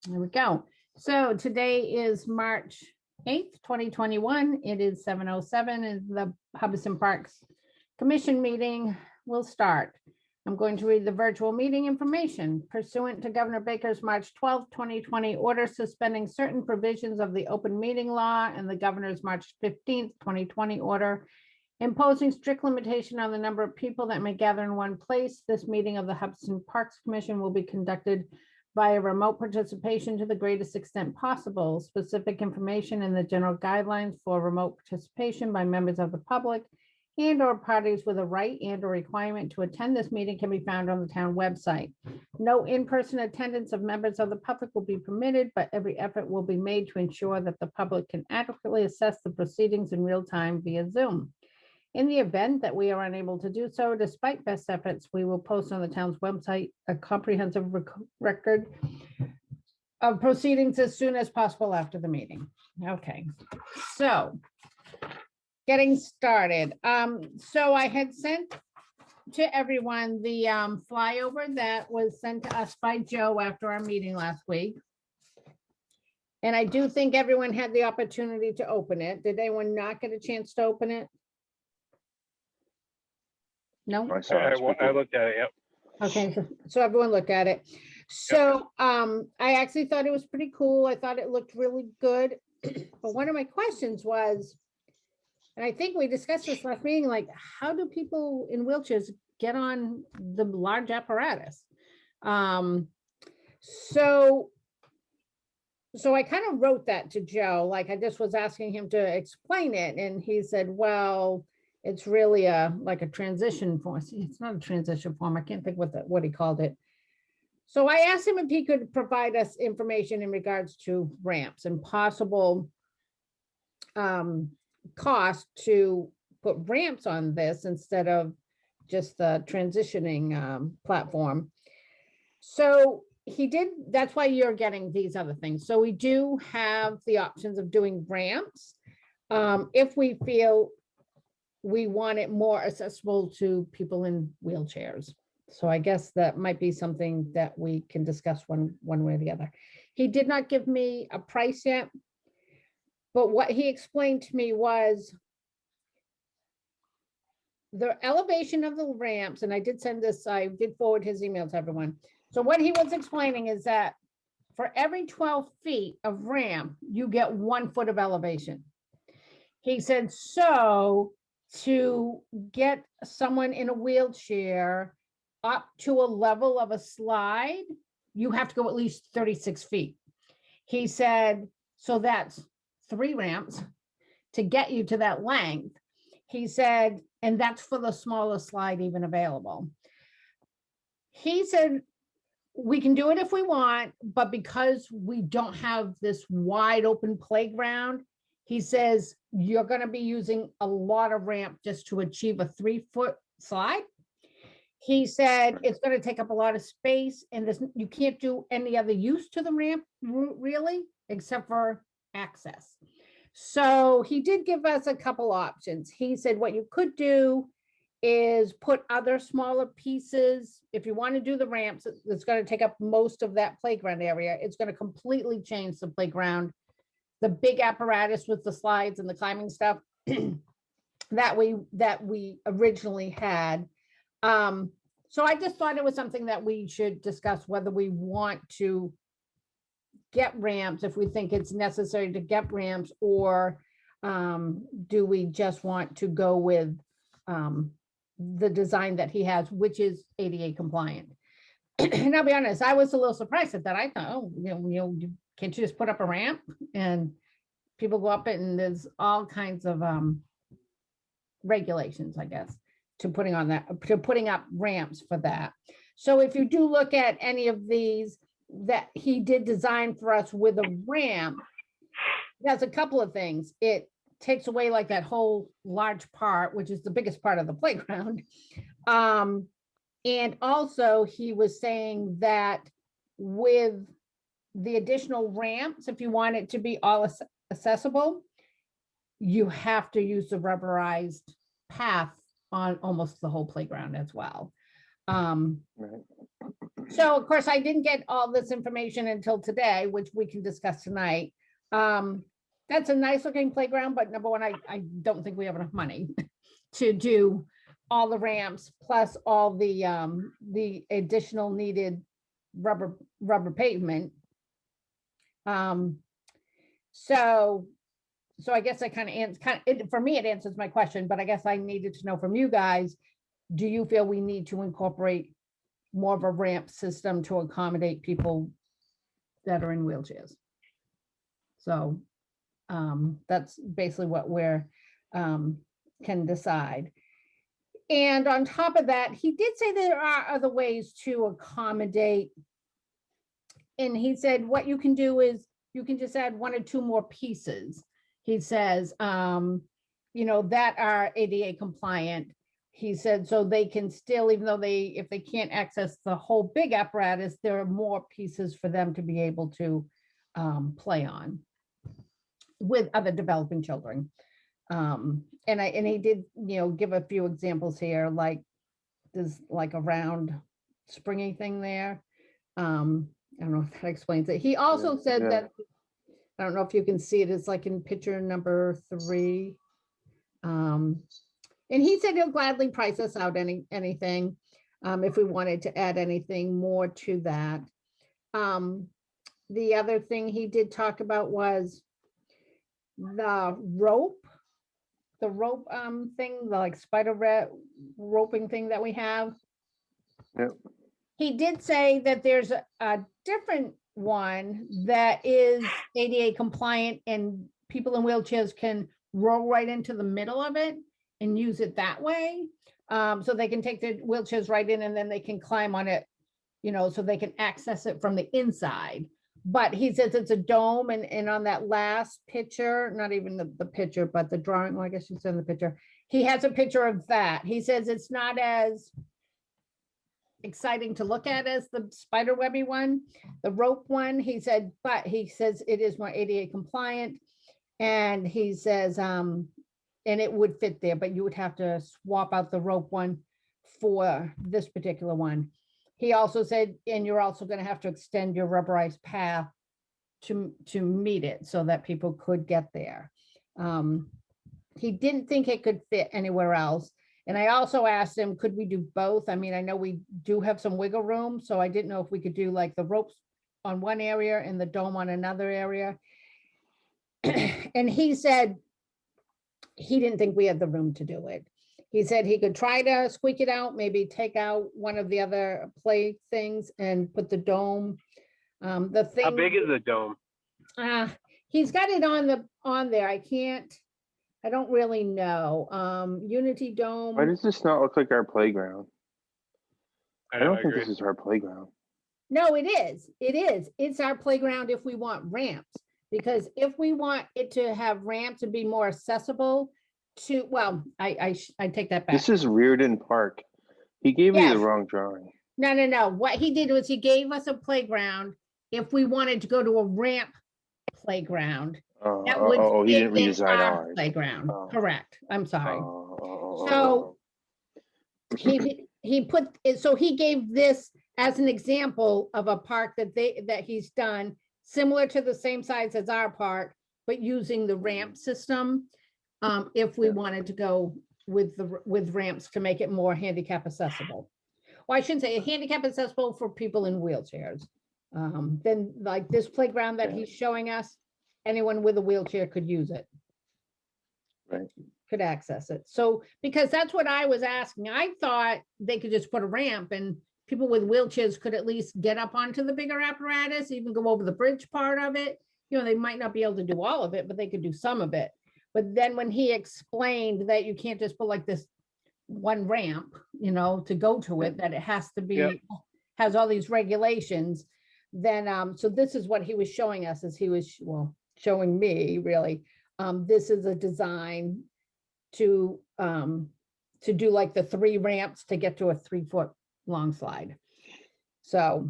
There we go. So today is March 8th, 2021. It is 7:07 and the Hubbardson Parks Commission meeting will start. I'm going to read the virtual meeting information pursuant to Governor Baker's March 12th, 2020 order suspending certain provisions of the open meeting law and the governor's March 15th, 2020 order imposing strict limitation on the number of people that may gather in one place. This meeting of the Hubbardson Parks Commission will be conducted via remote participation to the greatest extent possible. Specific information and the general guidelines for remote participation by members of the public and or parties with a right and or requirement to attend this meeting can be found on the town website. No in-person attendance of members of the public will be permitted, but every effort will be made to ensure that the public can adequately assess the proceedings in real time via Zoom. In the event that we are unable to do so, despite best efforts, we will post on the town's website a comprehensive record of proceedings as soon as possible after the meeting. Okay, so getting started. So I had sent to everyone the flyover that was sent to us by Joe after our meeting last week. And I do think everyone had the opportunity to open it. Did anyone not get a chance to open it? No? I looked at it, yep. Okay, so everyone looked at it. So I actually thought it was pretty cool. I thought it looked really good. But one of my questions was, and I think we discussed this last meeting, like how do people in wheelchairs get on the large apparatus? So I kind of wrote that to Joe, like I just was asking him to explain it. And he said, well, it's really like a transition form. It's not a transition form. I can't think what he called it. So I asked him if he could provide us information in regards to ramps and possible cost to put ramps on this instead of just the transitioning platform. So he did. That's why you're getting these other things. So we do have the options of doing ramps if we feel we want it more accessible to people in wheelchairs. So I guess that might be something that we can discuss one way or the other. He did not give me a price yet, but what he explained to me was the elevation of the ramps, and I did send this, I did forward his email to everyone. So what he was explaining is that for every 12 feet of ramp, you get 1 foot of elevation. He said, so to get someone in a wheelchair up to a level of a slide, you have to go at least 36 feet. He said, so that's 3 ramps to get you to that length. He said, and that's for the smallest slide even available. He said, we can do it if we want, but because we don't have this wide open playground, he says, you're going to be using a lot of ramp just to achieve a 3-foot slide. He said, it's going to take up a lot of space and you can't do any other use to the ramp really, except for access. So he did give us a couple options. He said, what you could do is put other smaller pieces. If you want to do the ramps, it's going to take up most of that playground area. It's going to completely change the playground. The big apparatus with the slides and the climbing stuff that we originally had. So I just thought it was something that we should discuss, whether we want to get ramps, if we think it's necessary to get ramps, or do we just want to go with the design that he has, which is ADA compliant. And I'll be honest, I was a little surprised at that. I thought, oh, can't you just put up a ramp and people go up it, and there's all kinds of regulations, I guess, to putting up ramps for that. So if you do look at any of these that he did design for us with a ramp, there's a couple of things. It takes away like that whole large part, which is the biggest part of the playground. And also he was saying that with the additional ramps, if you want it to be all accessible, you have to use the rubberized path on almost the whole playground as well. Right. So of course, I didn't get all this information until today, which we can discuss tonight. That's a nice looking playground, but number one, I don't think we have enough money to do all the ramps plus all the additional needed rubber pavement. So I guess I for me, it answers my question, but I guess I needed to know from you guys, do you feel we need to incorporate more of a ramp system to accommodate people that are in wheelchairs? So that's basically what we're can decide. And on top of that, he did say there are other ways to accommodate. And he said, what you can do is you can just add 1 or 2 more pieces. He says, that are ADA compliant. He said, so they can still, even though if they can't access the whole big apparatus, there are more pieces for them to be able to play on with other developing children. And he did, give a few examples here, like there's like a round springy thing there. I don't know if that explains it. He also said that, I don't know if you can see it, it's like in picture number 3. And he said he'll gladly price us out anything if we wanted to add anything more to that. The other thing he did talk about was the rope thing, the like spider roping thing that we have. Yep. He did say that there's a different one that is ADA compliant and people in wheelchairs can roll right into the middle of it and use it that way. So they can take their wheelchairs right in and then they can climb on it, so they can access it from the inside. But he says it's a dome, and on that last picture, not even the picture, but the drawing, well, I guess you send the picture. He has a picture of that. He says it's not as exciting to look at as the spider webby one, the rope one. He said, but he says it is more ADA compliant. And he says, and it would fit there, but you would have to swap out the rope one for this particular one. He also said, and you're also going to have to extend your rubberized path to meet it so that people could get there. He didn't think it could fit anywhere else. And I also asked him, could we do both? I mean, I know we do have some wiggle room, so I didn't know if we could do like the ropes on one area and the dome on another area. And he said he didn't think we had the room to do it. He said he could try to squeak it out, maybe take out one of the other play things and put the dome. The thing. How big is the dome? He's got it on there. I don't really know. Unity Dome. Why does this not look like our playground? I don't think agree. this is our playground. No, it is. It is. It's our playground if we want ramps. Because if we want it to have ramps and be more accessible to, well, I take that back. This is Reardon Park. He gave me Yes. the wrong drawing. No. What he did was he gave us a playground if we wanted to go to a ramp playground. That would He didn't fit in redesign our ours. playground. Correct. I'm sorry. So He put it, so he gave this as an example of a park that he's done similar to the same size as our park, but using the ramp system. If we wanted to go with ramps to make it more handicap accessible. Well, I shouldn't say handicap accessible for people in wheelchairs. Then like this playground that he's showing us, anyone with a wheelchair could use it. Right. Could access it. So, because that's what I was asking. I thought they could just put a ramp and people with wheelchairs could at least get up onto the bigger apparatus, even go over the bridge part of it. They might not be able to do all of it, but they could do some of it. But then when he explained that you can't just put like this one ramp, to go to it, that it has to be, has all these regulations, then, so this is what he was showing us as he was, showing me really. This is a design to do like the 3 ramps to get to a 3-foot long slide. So.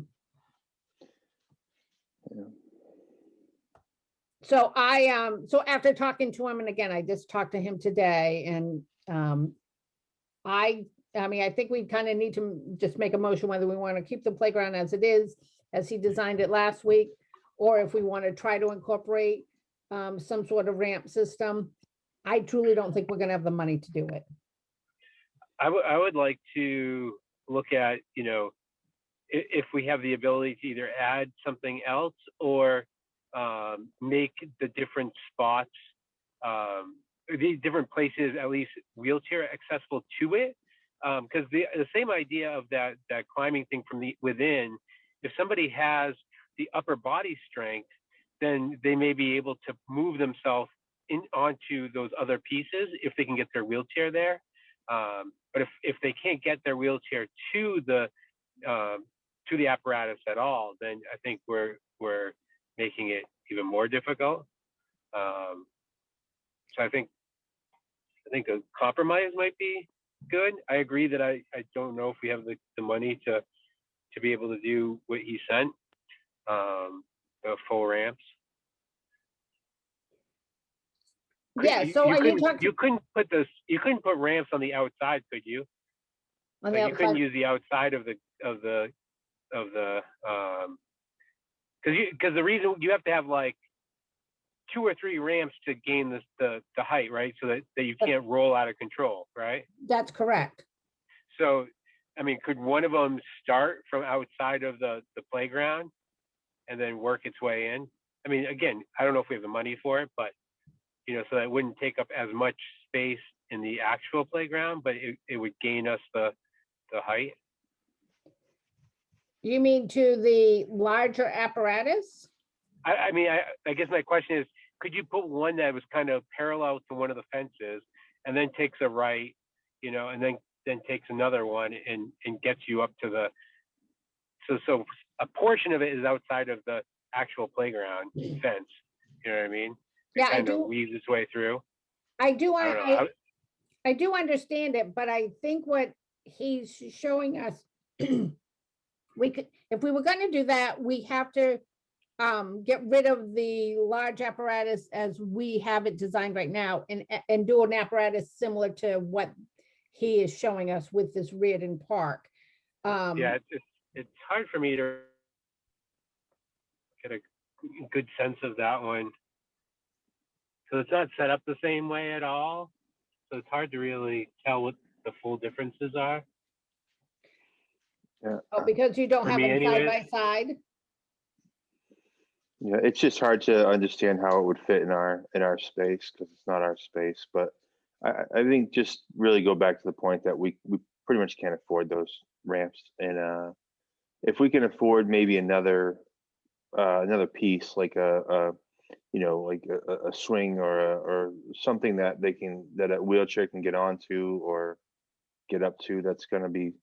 So so after talking to him, and again, I just talked to him today, and I I mean, I think we kind of need to just make a motion whether we want to keep the playground as it is, as he designed it last week, or if we want to try to incorporate some sort of ramp system. I truly don't think we're gonna have the money to do it. I would like to look at, if we have the ability to either add something else or make the different spots, these different places, at least wheelchair accessible to it. Because the same idea of that climbing thing from the within, if somebody has the upper body strength, then they may be able to move themselves onto those other pieces if they can get their wheelchair there. But if they can't get their wheelchair to the apparatus at all, then I think we're making it even more difficult. So I think a compromise might be good. I agree that I don't know if we have the money to be able to do what he sent, the full ramps. Yeah, so are you talking You couldn't put ramps on the outside, could you? on the Like, you couldn't outside? use the outside of the because the reason you have to have like 2 or 3 ramps to gain the height, right? So that you can't roll out of control, right? That's correct. So, I mean, could one of them start from outside of the playground and then work its way in? I mean, again, I don't know if we have the money for it, but so that it wouldn't take up as much space in the actual playground, but it would gain us the height. You mean to the larger apparatus? I mean, I guess my question is, could you put one that was kind of parallel to one of the fences and then takes a right, and then takes another one and gets you up to so a portion of it is outside of the actual playground fence. You know what I mean? It Yeah, I kind of do. weaves its way through. I do. I don't know. I do understand it, but I think what he's showing us, we could, if we were gonna do that, we have to get rid of the large apparatus as we have it designed right now and do an apparatus similar to what he is showing us with this Reardon Park. Yeah, it's hard for me to get a good sense of that one. So it's not set up the same way at all. So it's hard to really tell what the full differences are. Yeah. Oh, because you don't For have me them side anyways. by side? Yeah, it's just hard to understand how it would fit in our space because it's not our space. But I think just really go back to the point that we pretty much can't afford those ramps, and if we can afford maybe another piece like a swing or something that a wheelchair can get onto or get up to, that's going to be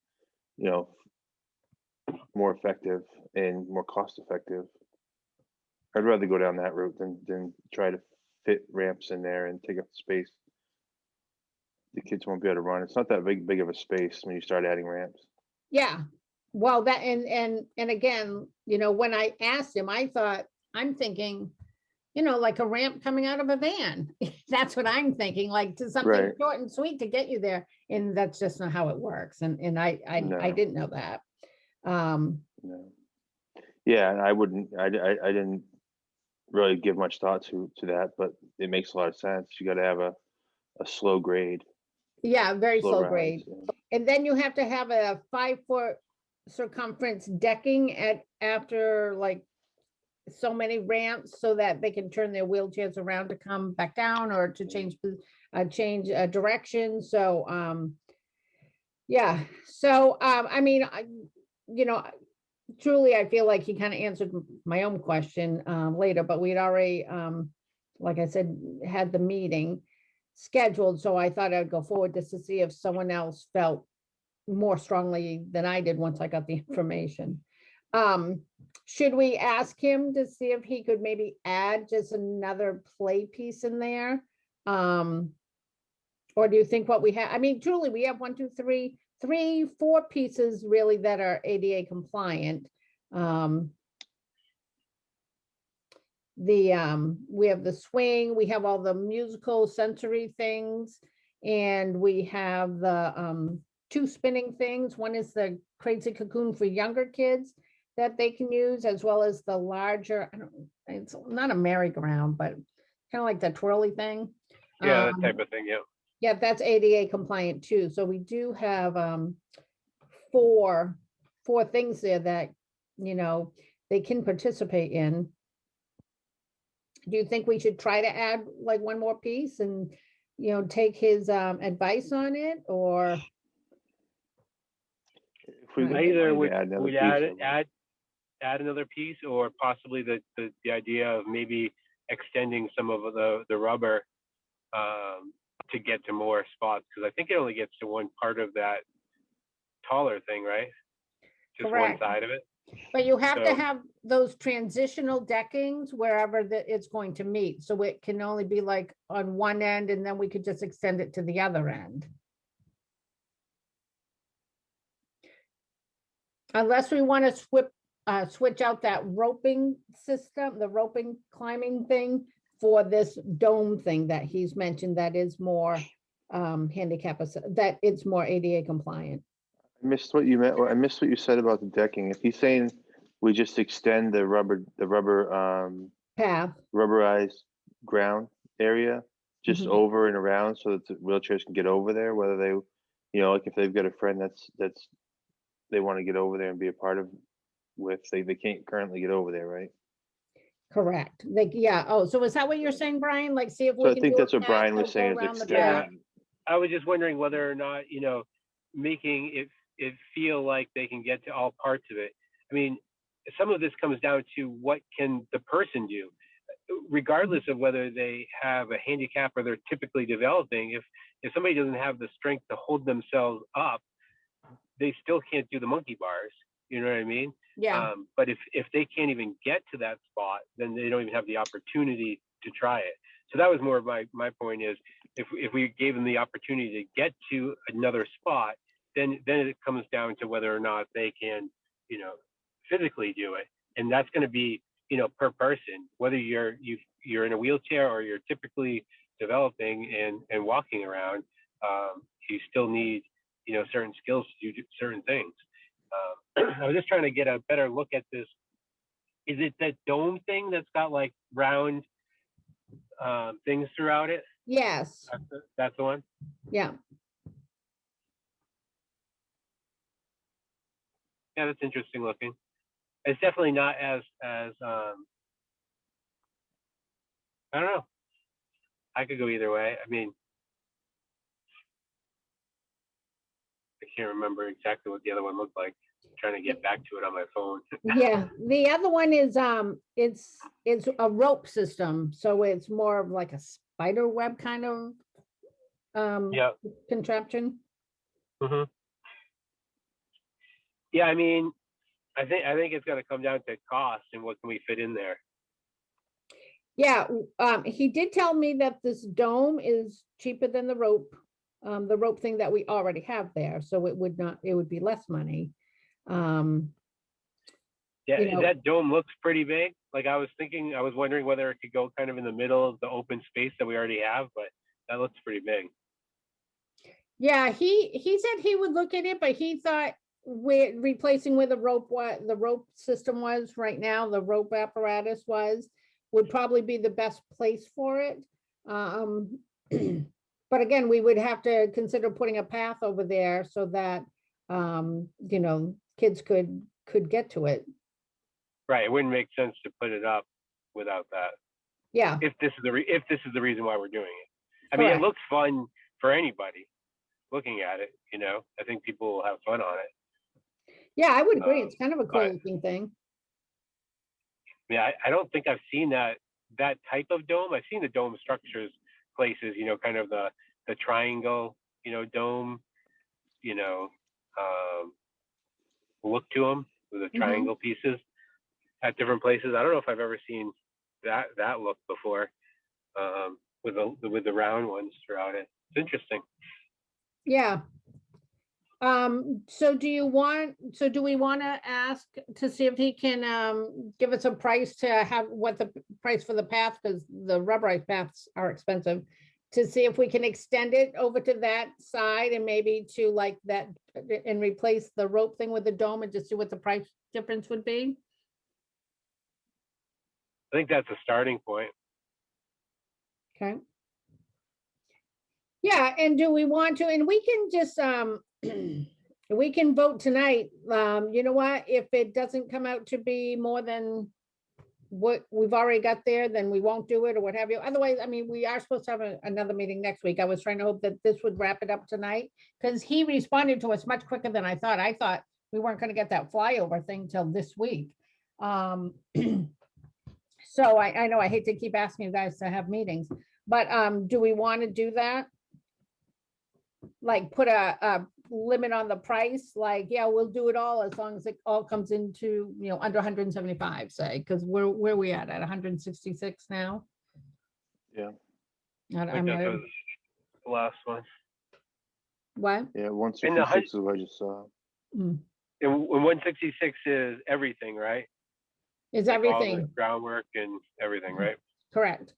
more effective and more cost effective. I'd rather go down that route than try to fit ramps in there and take up space. The kids won't be able to run. It's not that big of a space when you start adding ramps. Yeah, well, that, and again, when I asked him, I'm thinking, like a ramp coming out of a van. That's what I'm thinking, like to something Right. short and sweet to get you there. And that's just not how it works. And I No. didn't know that. No. Yeah, I didn't really give much thought to that, but it makes a lot of sense. You got to have a slow grade, Yeah, very slow rise. grade. Yeah. And then you have to have a 5-foot circumference decking after like so many ramps so that they can turn their wheelchairs around to come back down or to change direction. So yeah. So I mean, truly I feel like he kind of answered my own question later, but we'd already like I said, had the meeting scheduled, so I thought I'd go forward just to see if someone else felt more strongly than I did once I got the information. Should we ask him to see if he could maybe add just another play piece in there? Or do you think what we have, I mean, truly, we have 4 pieces really that are ADA compliant. We have the swing, we have all the musical sensory things, and we have the two spinning things. One is the Crazy Cocoon for younger kids that they can use, as well as the larger, I don't, it's not a merry-go-round, but kind of like the twirly thing. Yeah, that Um, type of thing, yeah. Yeah, that's ADA compliant too. So we do have four things there that, you know, they can participate in. Do you think we should try to add like one more piece and, you know, take his advice on it, or? If we I wanted Either to would, add another would piece add, of it. add another piece, or possibly the idea of maybe extending some of the rubber to get to more spots, because I think it only gets to one part of that taller thing, right? Just one Correct. side of it. But you have to So- have those transitional deckings wherever that it's going to meet. So it can only be like on one end, and then we could just extend it to the other end. Unless we want to switch out that roping system, the roping climbing thing for this dome thing that he's mentioned that is more handicap, that it's more ADA compliant. I missed what you meant. I missed what you said about the decking. If he's saying we just extend the Path, rubberized ground area just Mhm. over and around so that the wheelchairs can get over there, whether they, you know, like if they've got a friend that's they want to get over there and be a part of with, they can't currently get over there, right? correct. Like, yeah, oh, so is that what you're saying, Brian? Like, see if So we I can think do a that's what path Brian that'll was go saying is around the Yeah. back. extend. I was just wondering whether or not, making it feel like they can get to all parts of it. I mean, some of this comes down to what can the person do, regardless of whether they have a handicap or they're typically developing. If somebody doesn't have the strength to hold themselves up, they still can't do the monkey bars. You know what I mean? Yeah, But if they can't even get to that spot, then they don't even have the opportunity to try it. So that was more of my point is, if we gave them the opportunity to get to another spot, then it comes down to whether or not they can, physically do it. And that's going to be, per person, whether you're in a wheelchair or you're typically developing and walking around, you still need, certain skills to do certain things. I was just trying to get a better look at this. Is it that dome thing that's got like round things throughout it? yes, That's the one. yeah. Yeah, that's interesting looking. It's definitely not as I don't know. I could go either way. I mean, I can't remember exactly what the other one looked like. I'm trying to get back to it on my phone. Yeah, the other one is it's a rope system, so it's more of like a spider web kind of Yeah. contraption. hmm Yeah, I mean, I think it's going to come down to cost and what can we fit in there. Yeah, he did tell me that this dome is cheaper than the rope thing that we already have there, so it would be less money. Yeah, You know- that dome looks pretty big. Like I was wondering whether it could go kind of in the middle of the open space that we already have, but that looks pretty big. Yeah, he said he would look at it, but he thought with replacing where the rope system was right now, the rope apparatus would probably be the best place for it. But again, we would have to consider putting a path over there so that kids could get to it. Right. It wouldn't make sense to put it up without that. Yeah, If this is the reason why we're doing it. I mean, correct. it looks fun for anybody looking at it. I think people will have fun on it. Yeah, I would agree. It's kind of a cool but- looking thing. Yeah, I don't think I've seen that type of dome. I've seen the dome structures places, kind of the triangle, dome, look to them with the triangle pieces at different places. I don't know if I've ever seen that look before, with the round ones throughout it. It's interesting. Yeah. So do we want to ask to see if he can give us a price to have what the price for the path, because the rubberized paths are expensive, to see if we can extend it over to that side and maybe to like that and replace the rope thing with the dome and just see what the price difference would be? I think that's a starting point. Okay. Yeah, and do we want to, and we can just, we can vote tonight. You know what, if it doesn't come out to be more than what we've already got there, then we won't do it or what have you. Otherwise, I mean, we are supposed to have another meeting next week. I was trying to hope that this would wrap it up tonight because he responded to us much quicker than I thought. I thought we weren't gonna get that flyover thing till this week. So I know I hate to keep asking you guys to have meetings, but do we want to do that? Like put a limit on the price, like, yeah, we'll do it all as long as it all comes into, you know, under 175, say, because where we at 166 now? Yeah. I think that was the last one. What? Yeah, 166 is what I just saw. Mm. And 166 is everything, right? Is Like all the everything groundwork and everything, right? correct?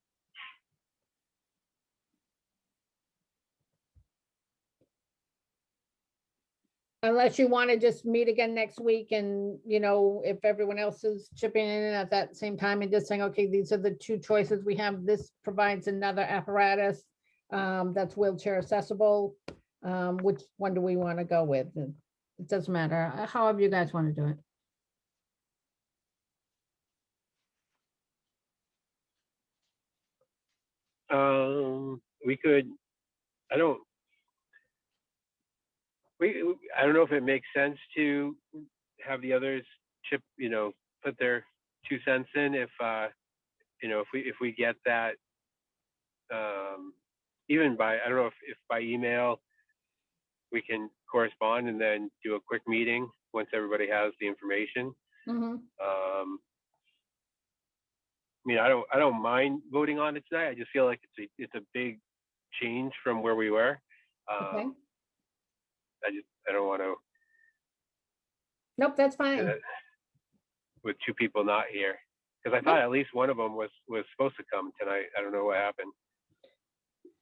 Unless you want to just meet again next week and, you know, if everyone else is chipping in at that same time and just saying, okay, these are the two choices we have. This provides another apparatus that's wheelchair accessible. Which one do we want to go with? It doesn't matter, however you guys want to do it. We could, I don't, I don't know if it makes sense to have the others chip, you know, put their 2 cents in if, you know, if we get that, even by, I don't know if by email we can correspond and then do a quick meeting once everybody has the information. Mhm. I mean, I don't mind voting on it tonight. I just feel like it's a big change from where we were. Okay. I don't want to Nope, that's fine. with 2 people not here because I thought at least one of them was supposed to come tonight. I don't know what happened.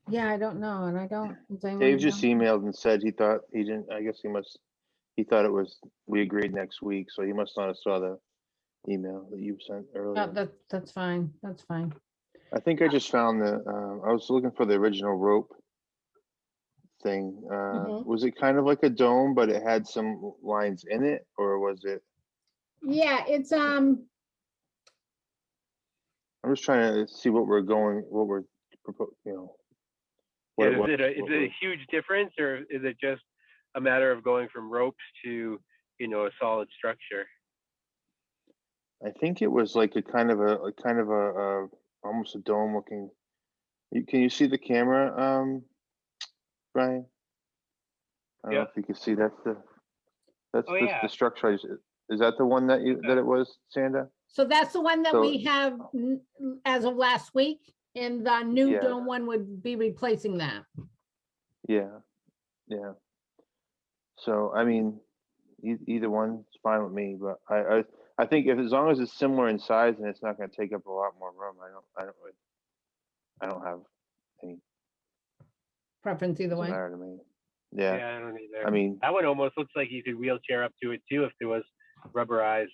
Yeah, I don't know, and I don't. does anyone Dave just know? emailed and said he thought he didn't, I guess he thought it was, we agreed next week, so he must not have saw the email that you sent Oh, earlier. that's fine, that's fine. I think I just found I was looking for the original rope thing. Mhm. Was it kind of like a dome, but it had some lines in it, or was it? Yeah, it's I'm just trying to see what we're proposing, you know. Yeah, what- is it what a we're- huge difference or is it just a matter of going from ropes to, you know, a solid structure? I think it was like a kind of a almost a dome looking. Can you see the camera, Brian? I don't know Yeah. if you can see. That's Oh, yeah. the structure. Is that the one that it was, Sanda? so that's the one that So- we have as of last week, and the new Yeah. dome one would be replacing that. Yeah, yeah. So I mean, either one's fine with me, but I think if as long as it's similar in size and it's not going to take up a lot more room, I don't have any. Preference either Doesn't way. matter to me. Yeah. Yeah, I don't either. I mean, That one almost looks like you could wheelchair up to it too if there was rubberized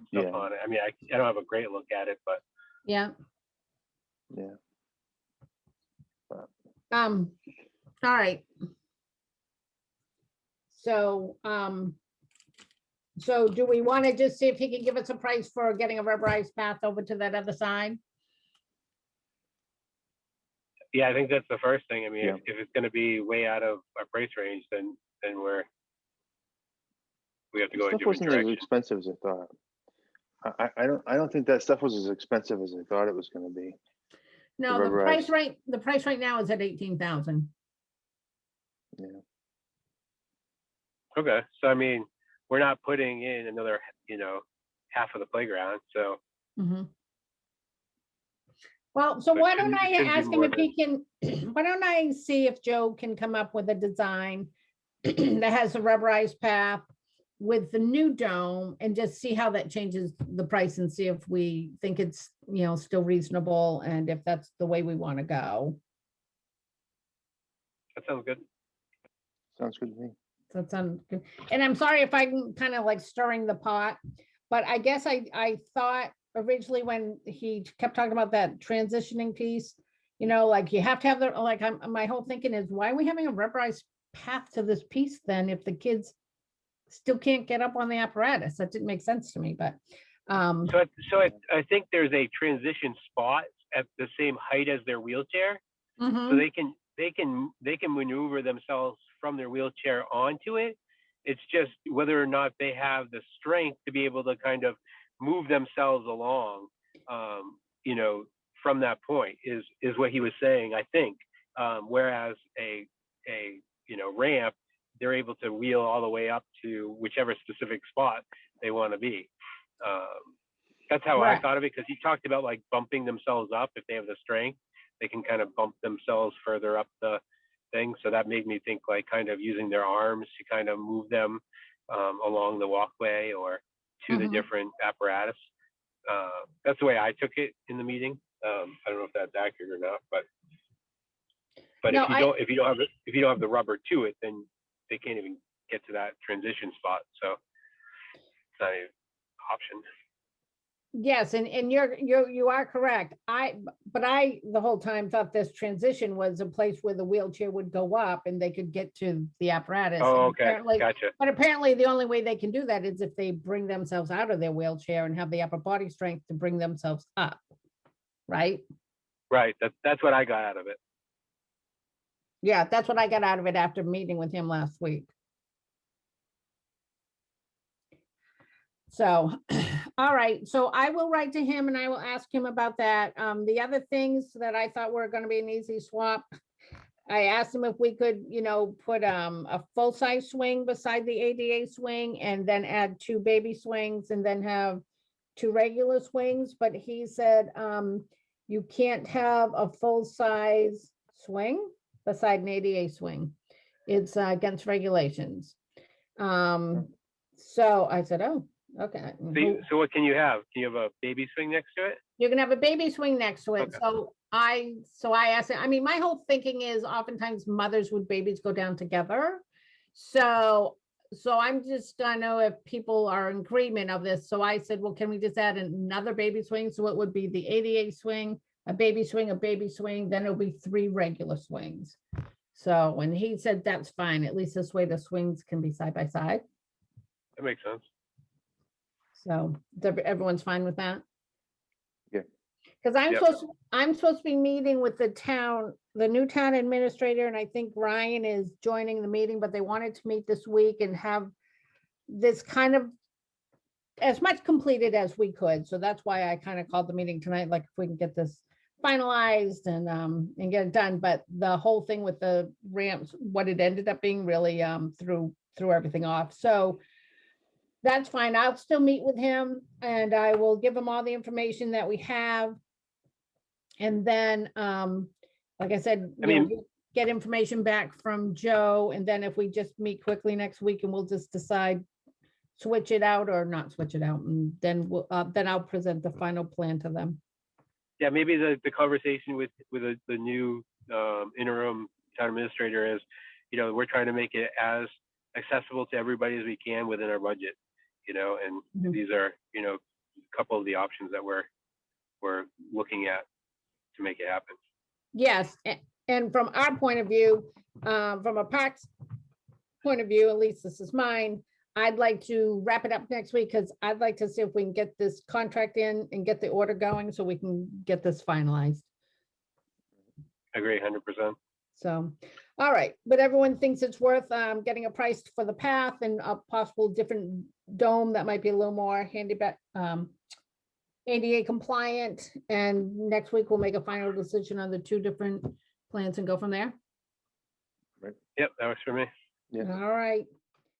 stuff yeah, on it. I mean, I don't have a great look at it, but Yeah. yeah. All right. So, so do we want to just see if he can give us a price for getting a rubberized path over to that other side? yeah, I think that's the first thing. I mean, Yeah. if it's going to be way out of our price range, then we have to go a Stuff different wasn't as direction. expensive as I thought. I don't think that stuff was as expensive as I thought it was going to be. No, the rubberized. price right now is at 18,000. Yeah. Okay, so I mean, we're not putting in another, you know, half of the playground. So Mhm. Well, so But why don't shouldn't- I shouldn't be ask him more if he can, why don't I see if Joe can come up with a design that has a rubberized path with the new dome and just see how that changes the price and see if we think it's, you know, still reasonable and if that's the way we want to go. That sounds good. Sounds good to me. So it sounds good. And I'm sorry if I'm kind of like stirring the pot, but I guess I thought originally when he kept talking about that transitioning piece, like you have to have the, like, my whole thinking is, why are we having a rubberized path to this piece then if the kids still can't get up on the apparatus? That didn't make sense to me, but, So I think there's a transition spot at the same height as their wheelchair, so mhm, they can maneuver themselves from their wheelchair onto it. It's just whether or not they have the strength to be able to kind of move themselves along, from that point is what he was saying, I think. Whereas a ramp, they're able to wheel all the way up to whichever specific spot they want to be. That's how I Right. thought of it, because he talked about like bumping themselves up. If they have the strength, they can kind of bump themselves further up the thing. So that made me think like kind of using their arms to kind of move them along the walkway or to the Mhm. different apparatus. That's the way I took it in the meeting. I don't know if that's accurate or not, but No, if you don't have the rubber to it, then they can't even get to that transition spot. So it's not an option. yes, and you are correct. But I, the whole time thought this transition was a place where the wheelchair would go up and they could get to the apparatus. Oh, And okay, apparently, gotcha. but apparently the only way they can do that is if they bring themselves out of their wheelchair and have the upper body strength to bring themselves up, right? Right, that's what I got out of it. Yeah, that's what I got out of it after meeting with him last week. So, all right, so I will write to him and I will ask him about that. The other things that I thought were gonna be an easy swap, I asked him if we could, put a full-size swing beside the ADA swing and then add 2 baby swings and then have 2 regular swings, but he said, you can't have a full-size swing beside an ADA swing. It's against regulations. So I said, oh, okay. So what can you have? Can you have a baby swing next to it? You can have a baby swing next to it. Okay. So I asked him, I mean, my whole thinking is oftentimes mothers with babies go down together. So I'm just gonna know if people are in agreement of this. So I said, well, can we just add another baby swing? So it would be the ADA swing, a baby swing, then it'll be 3 regular swings. So when he said that's fine, at least this way the swings can be side by side. That makes sense. So everyone's fine with that? Yeah. Because I'm supposed to be meeting with the new town administrator, and I think Ryan is joining the meeting, but they wanted to meet this week and have this kind of as much completed as we could. So that's why I kind of called the meeting tonight, like if we can get this finalized and get it done. But the whole thing with the ramps, what it ended up being really threw everything off. So that's fine. I'll still meet with him and I will give him all the information that we have. And then, like I said, get information back from Joe. And then if we just meet quickly next week and we'll just decide, switch it out or not switch it out. And then then I'll present the final plan to them. Yeah, maybe the conversation with the new interim town administrator is, we're trying to make it as accessible to everybody as we can within our budget, and Mhm. these are, a couple of the options that we're looking at to make it happen. Yes, and from our point of view, from a parks point of view, at least this is mine, I'd like to wrap it up next week because I'd like to see if we can get this contract in and get the order going so we can get this finalized. I agree 100%. So, all right, but everyone thinks it's worth getting a price for the path and a possible different dome that might be a little more handicap, ADA compliant. And next week we'll make a final decision on the 2 different plans and go from there. Yep, that works for me. Yeah. All right,